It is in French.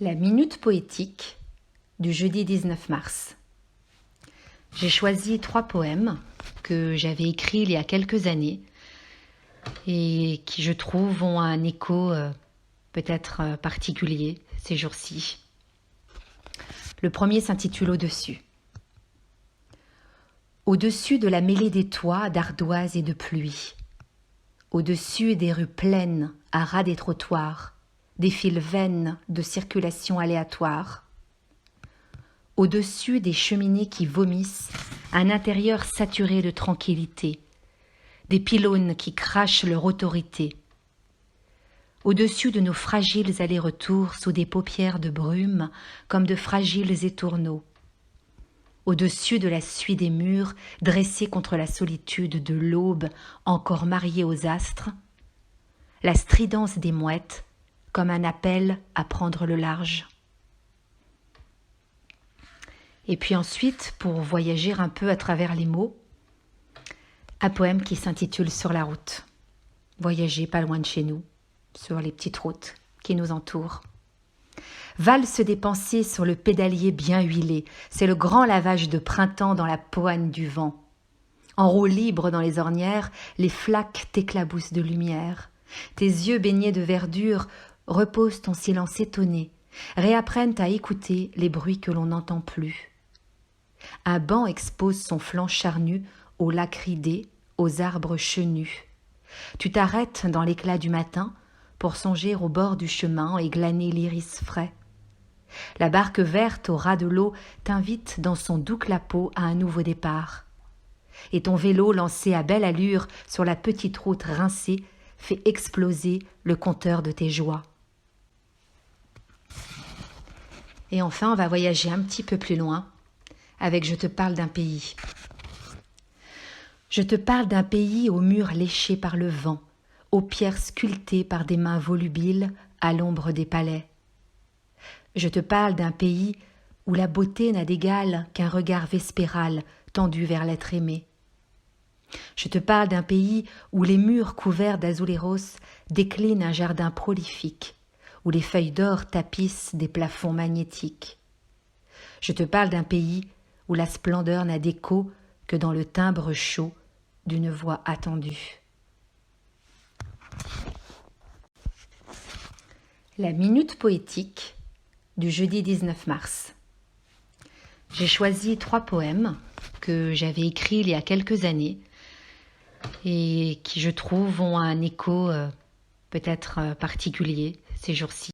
La minute poétique du jeudi 19 mars. J'ai choisi 3 poèmes que j'avais écrits il y a quelques années et qui, je trouve, ont un écho peut-être particulier ces jours-ci. Le premier s'intitule Au-dessus. Au-dessus de la mêlée des toits d'ardoise et de pluie, au-dessus des rues pleines à ras des trottoirs, des files vaines de circulation aléatoire, au-dessus des cheminées qui vomissent un intérieur saturé de tranquillité, des pylônes qui crachent leur autorité, au-dessus de nos fragiles allers-retours sous des paupières de brume comme de fragiles étourneaux, au-dessus de la suie des murs dressés contre la solitude de l'aube encore mariée aux astres, la stridence des mouettes comme un appel à prendre le large. Et puis ensuite, pour voyager un peu à travers les mots, un poème qui s'intitule Sur la route. Voyager pas loin de chez nous, sur les petites routes qui nous entourent. Valse des pensées sur le pédalier bien huilé, c'est le grand lavage de printemps dans la poigne du vent. En roue libre dans les ornières, les flaques t'éclaboussent de lumière. Tes yeux baignés de verdure reposent ton silence étonné, réapprennent à écouter les bruits que l'on n'entend plus. Un banc expose son flanc charnu aux lacs ridés, aux arbres chenus. Tu t'arrêtes dans l'éclat du matin pour songer au bord du chemin et glaner l'iris frais. La barque verte au ras de l'eau t'invite dans son doux clapot à un nouveau départ. Et ton vélo lancé à belle allure sur la petite route rincée fait exploser le compteur de tes joies. Et enfin, on va voyager un petit peu plus loin avec Je te parle d'un pays. Je te parle d'un pays aux murs léchés par le vent, aux pierres sculptées par des mains volubiles à l'ombre des palais. Je te parle d'un pays où la beauté n'a d'égal qu'un regard vespéral tendu vers l'être aimé. Je te parle d'un pays où les murs couverts d'azuleros déclinent un jardin prolifique, où les feuilles d'or tapissent des plafonds magnétiques. Je te parle d'un pays où la splendeur n'a d'écho que dans le timbre chaud d'une voix attendue. La minute poétique du jeudi 19 mars. J'ai choisi 3 poèmes que j'avais écrits il y a quelques années et qui, je trouve, ont un écho peut-être particulier ces jours-ci.